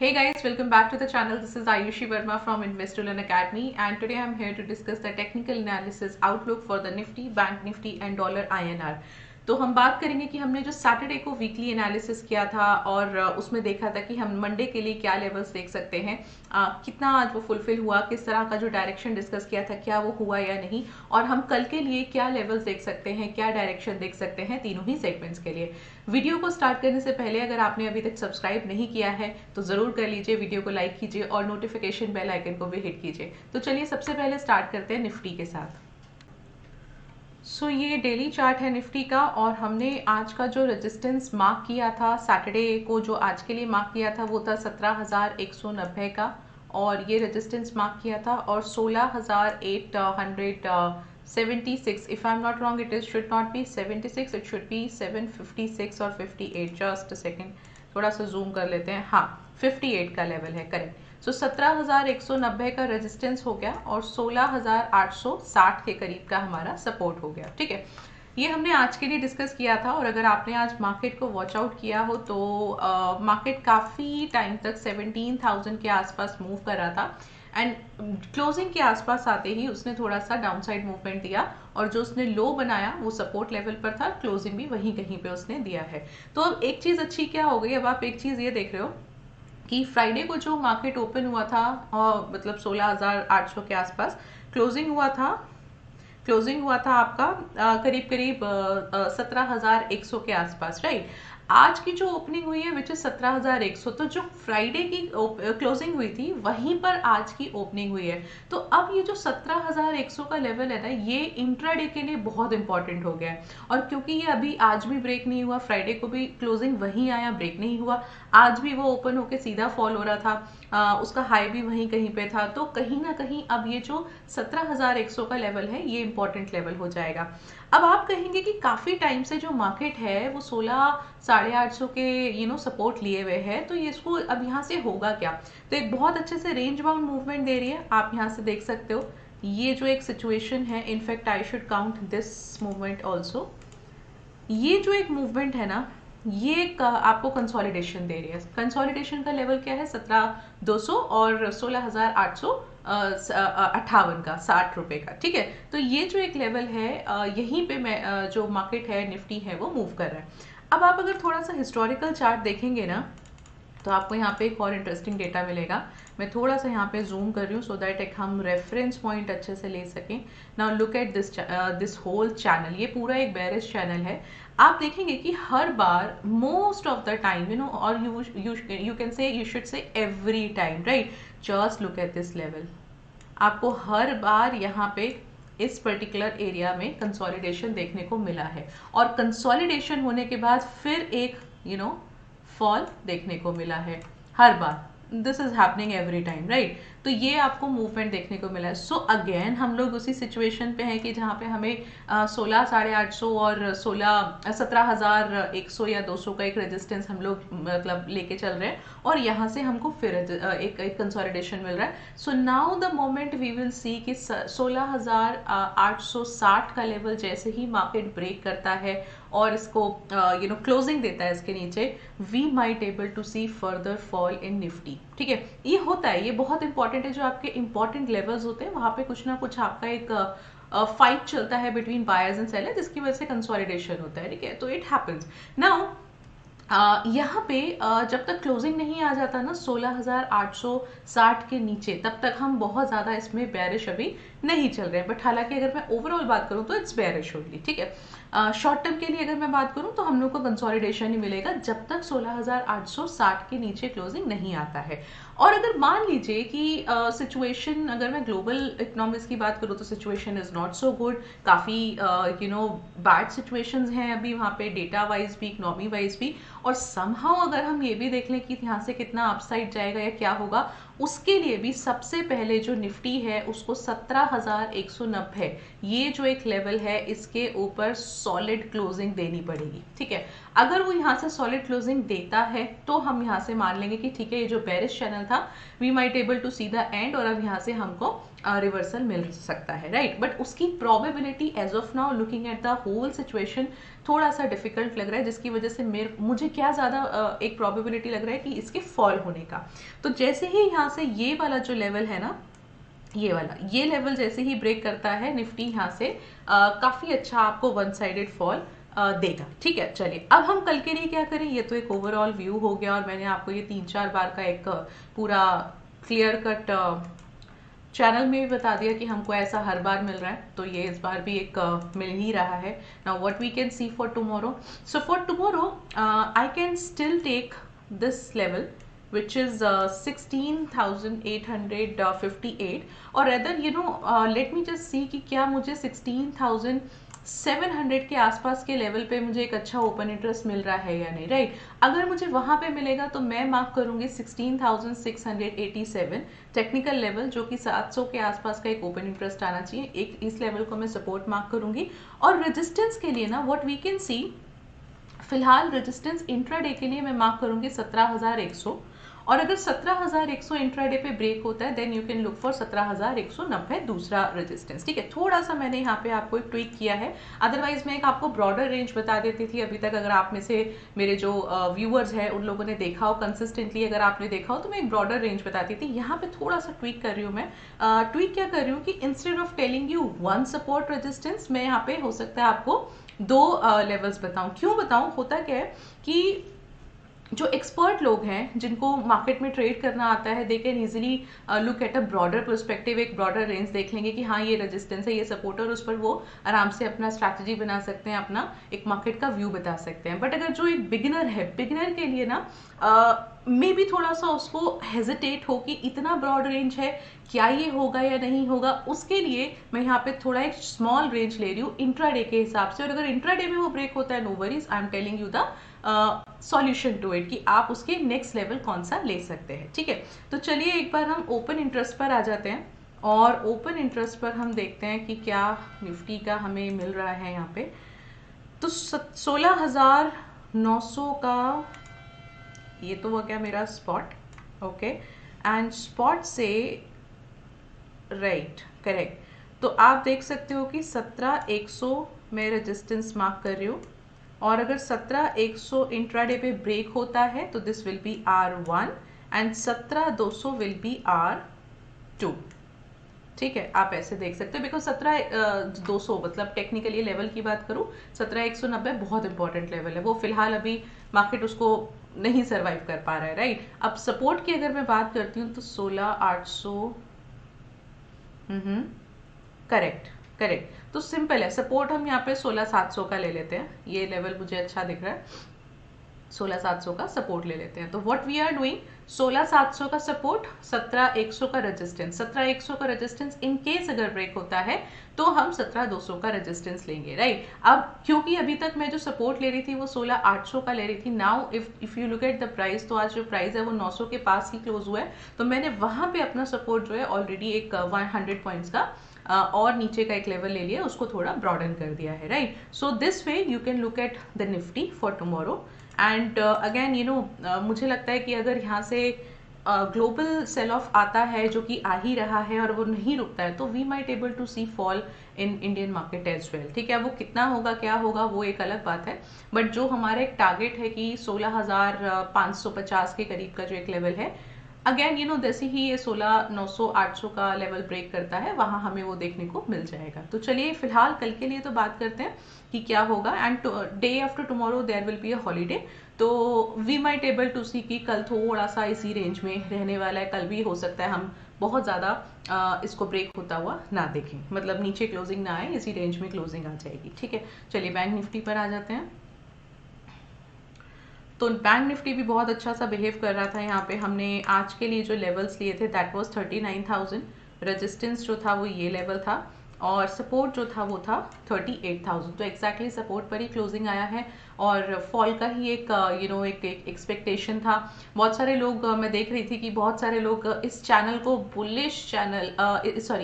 Hey guys, welcome back to the channel. This is Ayushi Verma from Investolearn Academy, and today I'm here to discuss the technical analysis outlook for the Nifty, Bank Nifty and Dollar INR. तो हम बात करेंगे कि हमने जो Saturday को weekly analysis किया था और उसमें देखा था कि हम मंडे के लिए क्या लेवल्स देख सकते हैं, कितना आज वो फुलफिल हुआ, किस तरह का जो डायरेक्शन डिस्कस किया था क्या वो हुआ या नहीं, और हम कल के लिए क्या लेवल्स देख सकते हैं, क्या डायरेक्शन देख सकते हैं तीनों ही सेगमेंट्स के लिए। वीडियो को स्टार्ट करने से पहले अगर आपने अभी तक सब्सक्राइब नहीं किया है तो ज़रूर कर लीजिए, वीडियो को लाइक कीजिए और नोटिफिकेशन बेल आइकन को भी हिट कीजिए। तो चलिए सबसे पहले स्टार्ट करते हैं निफ्टी के साथ। ये डेली चार्ट है निफ्टी का, और हमने आज का जो रेजिस्टेंस मार्क किया था सैटरडे को, जो आज के लिए मार्क किया था वो था 17,190 का, और ये रेजिस्टेंस मार्क किया था, और 16,876, if I am not wrong it is should not be 76, it should be 756 और 58। जस्ट अ सेकेंड, थोड़ा सा जूम कर लेते हैं। हाँ, 58 का लेवल है, करेक्ट। 17,190 का रेजिस्टेंस हो गया और 16,860 के करीब का हमारा सपोर्ट हो गया। ठीक है, ये हमने आज के लिए डिस्कस किया था, और अगर आपने आज मार्केट को वॉच आउट किया हो तो मार्केट काफ़ी टाइम तक 17,000 के आसपास मूव कर रहा था, एंड क्लोजिंग के आसपास आते ही उसने थोड़ा सा डाउनसाइड मूवमेंट दिया, और जो उसने लो बनाया वो सपोर्ट लेवल पर था, क्लोजिंग भी वहीं कहीं पे उसने दिया है। तो अब एक चीज़ अच्छी क्या हो गई, अब आप एक चीज़ ये देख रहे हो कि फ्राइडे को जो मार्केट ओपन हुआ था, मतलब 16,800 के आसपास क्लोजिंग हुआ था आपका करीब करीब 17,100 के आसपास, राइट। आज की जो ओपनिंग हुई है विच इज 17,100, तो जो फ्राइडे की क्लोजिंग हुई थी वहीं पर आज की ओपनिंग हुई है। तो अब ये जो 17,100 का लेवल है ना, ये इंट्राडे के लिए बहुत इंपॉर्टेंट हो गया है, और क्योंकि ये अभी आज भी ब्रेक नहीं हुआ, फ्राइडे को भी क्लोजिंग वहीं आया, ब्रेक नहीं हुआ, आज भी वो ओपन होके सीधा फॉल हो रहा था, उसका हाई भी वहीं कहीं पे था, तो कहीं ना कहीं अब ये जो 17,100 का लेवल है ये इंपॉर्टेंट लेवल हो जाएगा। अब आप कहेंगे कि काफी टाइम से जो मार्केट है वो 16,850 के सपोर्ट लिए हुए है, तो ये इसको अब यहाँ से होगा क्या। तो एक बहुत अच्छे से रेंज बाउंड मूवमेंट दे रही है, आप यहाँ से देख सकते हो ये जो एक सिचुएशन है। In fact I should count this movement also. ये जो एक मूवमेंट है ना, ये एक आपको कंसोलिडेशन दे रही है। कंसोलिडेशन का लेवल क्या है, 17,200 और 16,858 का, 60 रुपए का। ठीक है, तो ये जो एक लेवल है, यहीं पे मैं जो मार्केट है निफ्टी है वो मूव कर रहा है। अब आप अगर थोड़ा सा हिस्टोरिकल चार्ट देखेंगे ना, तो आपको यहाँ पे एक और इंटरेस्टिंग डेटा मिलेगा। मैं थोड़ा सा यहाँ पे जूम कर रही हूँ सो दैट एक हम रेफरेंस पॉइंट अच्छे से ले सकें। Now look at this whole channel, ये पूरा एक बेरिश चैनल है। आप देखेंगे कि हर बार मोस्ट ऑफ द टाइम और you can say, you should say every time, right, just look at this level. आपको हर बार यहाँ पे इस पर्टिकुलर एरिया में कंसोलिडेशन देखने को मिला है, और कंसोलिडेशन होने के बाद फिर एक फॉल देखने को मिला है हर बार। This is happening every time, right. तो ये आपको मूवमेंट देखने को मिला है। सो अगेन हम लोग उसी सिचुएशन पे हैं कि जहाँ पे हमें 16,850 और 17,100 या 200 का एक रेजिस्टेंस हम लोग मतलब लेके चल रहे हैं, और यहाँ से हमको फिर एक कंसोलिडेशन मिल रहा है। So now the moment we will see कि 16,860 का लेवल जैसे ही मार्केट ब्रेक करता है और इसको क्लोजिंग देता है इसके नीचे, we might able to see further fall in Nifty. ठीक है, ये होता है, ये बहुत इंपॉर्टेंट है। जो आपके इंपॉर्टेंट लेवल्स होते हैं वहां पे कुछ ना कुछ आपका एक फाइट चलता है बिटवीन बायर्स एंड सेलर्स, जिसकी वजह से कंसोलिडेशन होता है। ठीक है, तो इट हैपेंस नाउ। यहाँ पे जब तक क्लोजिंग नहीं आ जाता ना 16,860 के नीचे, तब तक हम बहुत ज़्यादा इसमें बेरिश अभी नहीं चल रहे हैं। बट हालांकि अगर मैं ओवरऑल बात करूँ तो इट्स बेरिश ओनली। ठीक है, शॉर्ट टर्म के लिए अगर मैं बात करूँ तो हम लोग को कंसोलिडेशन ही मिलेगा जब तक 16,860 के नीचे क्लोजिंग नहीं आता है। और अगर मान लीजिए कि सिचुएशन, अगर मैं ग्लोबल इकोनॉमिक्स की बात करूँ तो situation is not so good, काफ़ी बैड सिचुएशंस हैं अभी वहाँ पे, डेटा वाइज भी, इकोनॉमी वाइज भी। और समहाउ अगर हम ये भी देख लें कि यहाँ से कितना अपसाइड जाएगा या क्या होगा, उसके लिए भी सबसे पहले जो निफ्टी है उसको 17,190, ये जो एक लेवल है, इसके ऊपर सॉलिड क्लोजिंग देनी पड़ेगी। ठीक है, अगर वो यहाँ से सॉलिड क्लोजिंग देता है तो हम यहाँ से मान लेंगे कि ठीक है, ये जो बेरिश चैनल था we might able to see the end, और अब यहाँ से हमको रिवर्सल मिल सकता है, राइट। बट उसकी probability as of now looking at the whole situation थोड़ा सा डिफिकल्ट लग रहा है, जिसकी वजह से मुझे क्या ज़्यादा एक प्रोबेबिलिटी लग रहा है कि इसके फॉल होने का। तो जैसे ही यहाँ से ये वाला जो लेवल है ना, ये लेवल जैसे ही ब्रेक करता है निफ्टी यहाँ से काफ़ी अच्छा आपको वन साइडेड फॉल देगा, ठीक है। चलिए अब हम कल के लिए क्या करें, ये तो एक ओवरऑल व्यू हो गया और मैंने आपको ये 3-4 बार का एक पूरा क्लियर कट चैनल में भी बता दिया कि हमको ऐसा हर बार मिल रहा है, तो ये इस बार भी एक मिल ही रहा है। Now what we can see for tomorrow, so for tomorrow I can still take this level which is 16,858 or rather let me just see कि क्या मुझे 16,700 के आसपास के लेवल पे मुझे एक अच्छा ओपन इंटरेस्ट मिल रहा है या नहीं, राइट। अगर मुझे वहां पे मिलेगा तो मैं मार्क करूंगी 16,687 टेक्निकल लेवल, जो कि 700 के आसपास का एक ओपन इंटरेस्ट आना चाहिए। एक इस लेवल को मैं सपोर्ट मार्क करूंगी। और रेजिस्टेंस के लिए ना व्हाट वी कैन सी, फिलहाल रेजिस्टेंस इंट्राडे के लिए मैं मार्क करूंगी 17,100 और अगर 17,100 इंट्राडे पे ब्रेक होता है then you can look for 17,190 दूसरा रेजिस्टेंस, ठीक है। थोड़ा सा मैंने यहाँ पे आपको एक ट्वीक किया है, अदरवाइज मैं एक आपको ब्रॉडर रेंज बता देती थी अभी तक। अगर आप में से मेरे जो व्यूअर्स हैं उन लोगों ने देखा हो कंसिस्टेंटली, अगर आपने देखा हो तो मैं एक ब्रॉडर रेंज बताती थी। यहाँ पे थोड़ा सा ट्वीक कर रही हूँ मैं। ट्वीक क्या कर रही हूँ कि instead of telling you one support resistance, मैं यहाँ पे हो सकता है आपको 2 लेवल्स बताऊं। क्यों बताऊं, होता क्या है कि जो एक्सपर्ट लोग हैं जिनको मार्केट में ट्रेड करना आता है, they can easily look at a broader perspective, एक ब्रॉडर रेंज देख लेंगे कि हाँ ये रेजिस्टेंस है, ये सपोर्ट है, और उस पर वो आराम से अपना स्ट्रैटेजी बना सकते हैं, अपना एक मार्केट का व्यू बता सकते हैं। बट अगर जो एक बिगिनर है, बिगिनर के लिए ना मे भी थोड़ा सा उसको हेजिटेट हो कि इतना ब्रॉड रेंज है, क्या ये होगा या नहीं होगा, उसके लिए मैं यहाँ पे थोड़ा एक स्मॉल रेंज ले रही हूँ इंट्राडे के हिसाब से। और अगर इंट्राडे में वो ब्रेक होता है, no worries, I am telling you the solution to it कि आप उसके नेक्स्ट लेवल कौन सा ले सकते हैं, ठीक है। तो चलिए एक बार हम ओपन इंटरेस्ट पर आ जाते हैं और ओपन इंटरेस्ट पर हम देखते हैं कि क्या निफ्टी का हमें मिल रहा है यहाँ पे। तो 16,900 का ये तो हो गया मेरा स्पॉट, ओके। एंड स्पॉट से राइट, करेक्ट, तो आप देख सकते हो कि 17,100 मैं रेजिस्टेंस मार्क कर रही हूँ और अगर 17,100 इंट्राडे पे ब्रेक होता है तो this will be R1 and 17,200 will be R2, ठीक है। आप ऐसे देख सकते हो बिकॉज 17,200 मतलब टेक्निकली लेवल की बात करूँ 17,190 बहुत इंपॉर्टेंट लेवल है, वो फिलहाल अभी मार्केट उसको नहीं सर्वाइव कर पा रहा है, राइट। अब सपोर्ट की अगर मैं बात करती हूँ तो 16,800, करेक्ट करेक्ट, तो सिंपल है। सपोर्ट हम यहाँ पे 16,700 का ले लेते हैं, ये लेवल मुझे अच्छा दिख रहा है, 16,700 का सपोर्ट ले लेते हैं। तो व्हाट वी आर डूइंग, 16,700 का सपोर्ट, 17,100 का रेजिस्टेंस। 17,100 का रेजिस्टेंस इन केस अगर ब्रेक होता है तो हम 17,200 का रेजिस्टेंस लेंगे, राइट। अब क्योंकि अभी तक मैं जो सपोर्ट ले रही थी वो 16,800 का ले रही थी, now if you look at the price, तो आज जो प्राइस है वो 900 के पास ही क्लोज हुआ है, तो मैंने वहां पे अपना सपोर्ट जो है ऑलरेडी एक 100 पॉइंट्स का और नीचे का एक लेवल ले लिया, उसको थोड़ा ब्रॉडन कर दिया है, right. So this way you can look at the Nifty for tomorrow. And again मुझे लगता है कि अगर यहाँ से ग्लोबल सेल ऑफ आता है, जो कि आ ही रहा है और वो नहीं रुकता है, तो we might able to see fall in Indian market as well, ठीक है। वो कितना होगा, क्या होगा, वो एक अलग बात है, बट जो हमारा एक टारगेट है कि 16,550 के करीब का जो एक लेवल है, अगेन जैसे ही ये 16,900 800 का लेवल ब्रेक करता है वहां हमें वो देखने को मिल जाएगा। तो चलिए फिलहाल कल के लिए तो बात करते हैं कि क्या होगा। And day after tomorrow there will be a holiday, तो we might able to see कि कल थोड़ा सा इसी रेंज में रहने वाला है। कल भी हो सकता है हम बहुत ज़्यादा इसको ब्रेक होता हुआ ना देखें, मतलब नीचे क्लोजिंग ना आए, इसी रेंज में क्लोजिंग आ जाएगी, ठीक है। चलिए बैंक निफ्टी पर आ जाते हैं। तो बैंक निफ्टी भी बहुत अच्छा सा बिहेव कर रहा था। यहाँ पे हमने आज के लिए जो लेवल्स लिए थे दैट वाज 39,000, रेजिस्टेंस जो था वो ये लेवल था और सपोर्ट जो था वो था 38,000, तो एक्जैक्टली सपोर्ट पर ही क्लोजिंग आया है और फॉल का ही एक एक एक्सपेक्टेशन था। बहुत सारे लोग मैं देख रही थी कि बहुत सारे लोग इस चैनल को बुलिश चैनल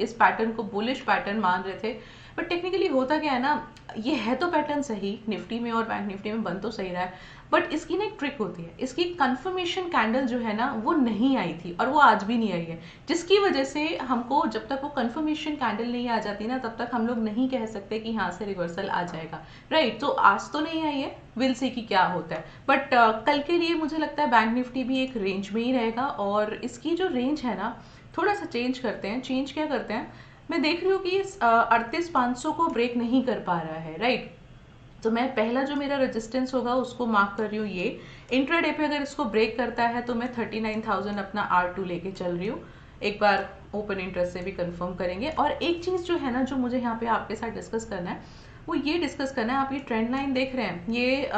इस पैटर्न को बुलिश पैटर्न मान रहे थे, बट टेक्निकली होता क्या है ना, ये है तो पैटर्न सही निफ्टी में और बैंक निफ्टी में बन तो सही रहा है, बट इसकी ना एक ट्रिक होती है, इसकी कंफर्मेशन कैंडल जो है ना वो नहीं आई थी और वो आज भी नहीं आई है, जिसकी वजह से हमको जब तक वो कंफर्मेशन कैंडल नहीं आ जाती ना तब तक हम लोग नहीं कह सकते कि यहाँ से रिवर्सल आ जाएगा, राइट। तो आज तो नहीं आई है, विल सी कि क्या होता है, बट कल के लिए मुझे लगता है बैंक निफ्टी भी एक रेंज में ही रहेगा। और इसकी जो रेंज है ना थोड़ा सा चेंज करते हैं, चेंज क्या करते हैं, मैं देख रही हूँ कि 38,500 को ब्रेक नहीं कर पा रहा है, राइट। तो मैं पहला जो मेरा रेजिस्टेंस होगा उसको मार्क कर रही हूँ, ये इंट्राडे पे अगर इसको ब्रेक करता है तो मैं 39,000 अपना R2 लेके चल रही हूँ। एक बार ओपन इंटरेस्ट से भी कंफर्म करेंगे। और एक चीज़ जो है ना जो मुझे यहाँ पे आपके साथ डिस्कस करना है वो ये डिस्कस करना है, आप ये ट्रेंड लाइन देख रहे हैं, ये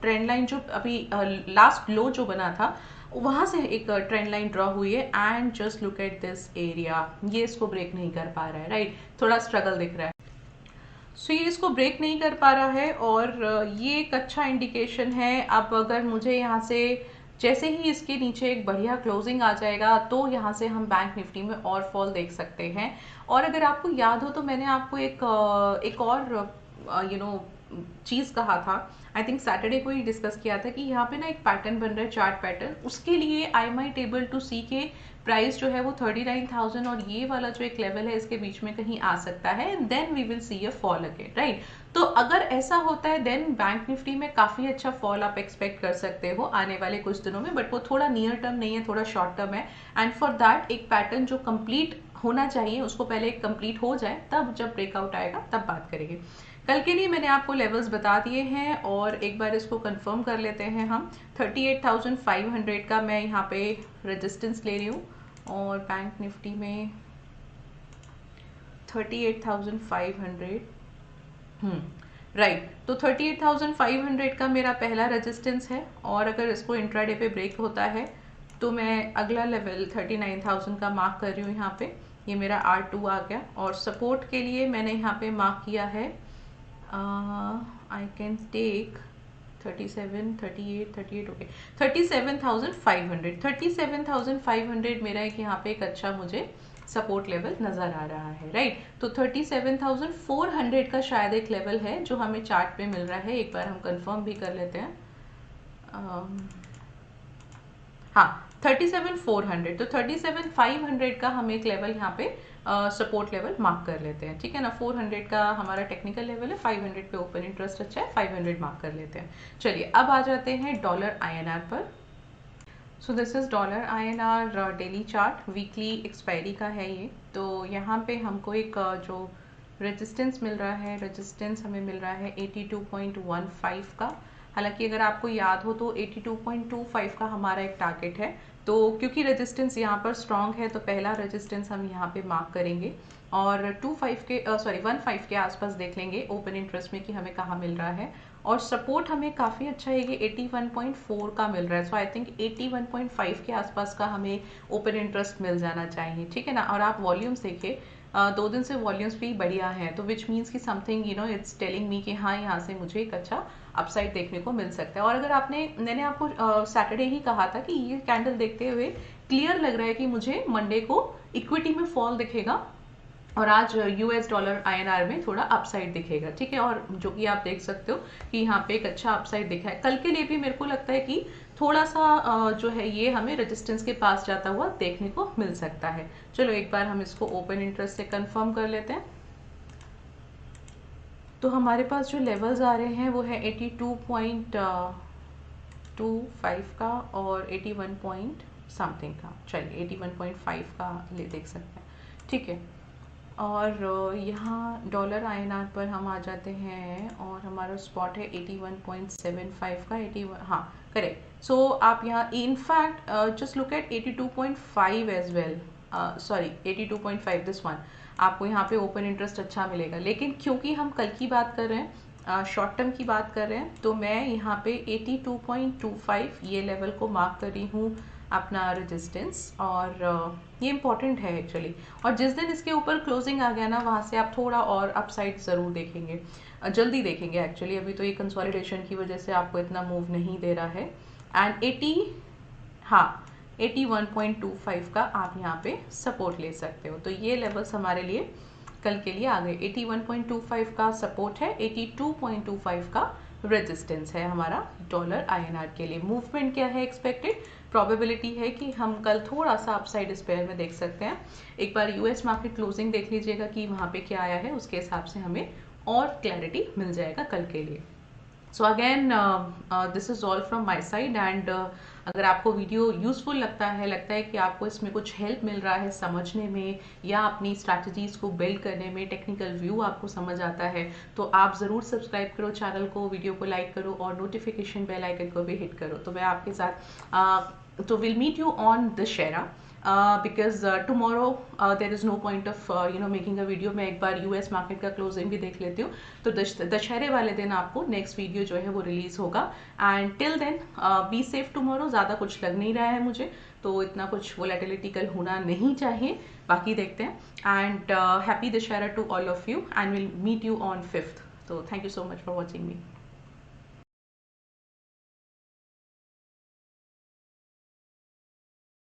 ट्रेंड लाइन जो अभी लास्ट लो जो बना था वहां से एक ट्रेंड लाइन ड्रॉ हुई है and just look at this area, ये इसको ब्रेक नहीं कर पा रहा है, राइट, थोड़ा स्ट्रगल दिख रहा है। सो ये इसको ब्रेक नहीं कर पा रहा है और ये एक अच्छा इंडिकेशन है। अब अगर मुझे यहाँ से जैसे ही इसके नीचे एक बढ़िया क्लोजिंग आ जाएगा तो यहाँ से हम बैंक निफ्टी में और फॉल देख सकते हैं। और अगर आपको याद हो तो मैंने आपको एक और चीज़ कहा था, आई थिंक सैटरडे को ही डिस्कस किया था कि यहाँ पे ना एक पैटर्न बन रहा है, चार्ट पैटर्न, उसके लिए आई माइट एबल टू सी के प्राइस जो है वो 39,000 और ये वाला जो एक लेवल है इसके बीच में कहीं आ सकता है and then we will see a fall again, right. तो अगर ऐसा होता है देन बैंक निफ्टी में काफ़ी अच्छा फॉल आप एक्सपेक्ट कर सकते हो आने वाले कुछ दिनों में, बट वो थोड़ा नियर टर्म नहीं है, थोड़ा शॉर्ट टर्म है एंड फॉर दैट एक पैटर्न जो कंप्लीट होना चाहिए उसको पहले कंप्लीट हो जाए, तब जब ब्रेकआउट आएगा तब बात करेंगे। कल के लिए मैंने आपको लेवल्स बता दिए हैं और एक बार इसको कंफर्म कर लेते हैं हम। 38,500 का मैं यहाँ पे रेजिस्टेंस ले रही हूँ और बैंक निफ्टी में 38,500, राइट। तो 38,500 का मेरा पहला रेजिस्टेंस है और अगर इसको इंट्राडे पे ब्रेक होता है तो मैं अगला लेवल 39,000 का मार्क कर रही हूँ यहाँ पे, ये मेरा R2 आ गया। और सपोर्ट के लिए मैंने यहाँ पे मार्क किया है आई कैन टेक 37, 38, 38 ओके 37,500, 37,500 मेरा एक यहाँ पे एक अच्छा मुझे सपोर्ट लेवल नजर आ रहा है, राइट। तो 37,400 का शायद एक लेवल है जो हमें चार्ट पे मिल रहा है, एक बार हम कंफर्म भी कर लेते हैं। हाँ 37,400, तो 37,500 का हम एक लेवल यहाँ पे सपोर्ट लेवल मार्क कर लेते हैं, ठीक है ना। 400 का हमारा टेक्निकल लेवल है, 500 पे ओपन इंटरेस्ट अच्छा है, 500 मार्क कर लेते हैं। चलिए अब आ जाते हैं डॉलर INR पर। So this is dollar INR daily chart, weekly expiry का है ये। तो यहाँ पे हमको एक जो रेजिस्टेंस मिल रहा है, रेजिस्टेंस हमें मिल रहा है 82.15 का। हालांकि अगर आपको याद हो तो 82.25 का हमारा एक टारगेट है, तो क्योंकि रेजिस्टेंस यहाँ पर स्ट्रॉन्ग है तो पहला रेजिस्टेंस हम यहाँ पे मार्क करेंगे और 15 के आसपास देख लेंगे ओपन इंटरेस्ट में कि हमें कहाँ मिल रहा है। और सपोर्ट हमें काफ़ी अच्छा है, ये 81.4 का मिल रहा है, सो आई थिंक 81.5 के आसपास का हमें ओपन इंटरेस्ट मिल जाना चाहिए, ठीक है ना। और आप वॉल्यूम्स देखिए, 2 दिन से वॉल्यूम्स भी बढ़िया हैं, तो विच मीन्स कि समथिंग इट्स टेलिंग मी कि हाँ यहाँ से मुझे एक अच्छा अपसाइड देखने को मिल सकता है। और अगर मैंने आपको सैटरडे ही कहा था कि ये कैंडल देखते हुए क्लियर लग रहा है कि मुझे मंडे को इक्विटी में फॉल दिखेगा और आज US डॉलर INR में थोड़ा अपसाइड दिखेगा, ठीक है। और जो कि आप देख सकते हो कि यहाँ पे एक अच्छा अपसाइड दिखा है। कल के लिए भी मेरे को लगता है कि थोड़ा सा जो है ये हमें रेजिस्टेंस के पास जाता हुआ देखने को मिल सकता है। चलो एक बार हम इसको ओपन इंटरेस्ट से कंफर्म कर लेते हैं। तो हमारे पास जो लेवल्स आ रहे हैं वो है 82.25 का और 81 पॉइंट समथिंग का। चलिए 81.5 का ले देख सकते हैं, ठीक है। और यहाँ डॉलर INR पर हम आ जाते हैं और हमारा स्पॉट है 81.75 का, 81, हाँ करेक्ट। सो आप यहाँ in fact just look at 82.5 as well, sorry 82.5 this one, आपको यहाँ पे ओपन इंटरेस्ट अच्छा मिलेगा। लेकिन क्योंकि हम कल की बात कर रहे हैं, शॉर्ट टर्म की बात कर रहे हैं, तो मैं यहाँ पे 82.25 ये लेवल को मार्क कर रही हूँ अपना रेजिस्टेंस। और ये इम्पॉर्टेंट है एक्चुअली। और जिस दिन इसके ऊपर क्लोजिंग आ गया ना वहाँ से आप थोड़ा और अपसाइड ज़रूर देखेंगे, जल्दी देखेंगे एक्चुअली। अभी तो ये कंसोलिडेशन की वजह से आपको इतना मूव नहीं दे रहा है। एंड 81.25 का आप यहाँ पे सपोर्ट ले सकते हो। तो ये लेवल्स हमारे लिए कल के लिए आ गए। 81.25 का सपोर्ट है, 82.25 का रेजिस्टेंस है हमारा डॉलर INR के लिए। मूवमेंट क्या है एक्सपेक्टेड, प्रोबेबिलिटी है कि हम कल थोड़ा सा अपसाइड इस पेयर में देख सकते हैं। एक बार यूएस मार्केट क्लोजिंग देख लीजिएगा कि वहाँ पे क्या आया है, उसके हिसाब से हमें और क्लैरिटी मिल जाएगा कल के लिए। So again this is all from my side and अगर आपको वीडियो यूज़फुल लगता है कि आपको इसमें कुछ हेल्प मिल रहा है समझने में या अपनी स्ट्रैटेजीज़ को बिल्ड करने में, टेक्निकल व्यू आपको समझ आता है, तो आप ज़रूर सब्सक्राइब करो चैनल को, वीडियो को लाइक करो और नोटिफिकेशन बेल आइकन को भी हिट करो। तो मैं आपके साथ तो will meet you on Dussehra because tomorrow there is no point of making a video। मैं एक बार यूएस मार्केट का क्लोजिंग भी देख लेती हूँ, तो दशहरे वाले दिन आपको नेक्स्ट वीडियो जो है वो रिलीज होगा। And till then be safe tomorrow. ज़्यादा कुछ लग नहीं रहा है मुझे, तो इतना कुछ वोलेटिलिटी कल होना नहीं चाहिए, बाकी देखते हैं। And happy Dussehra to all of you and will meet you on 5th। तो thank you so much for watching me.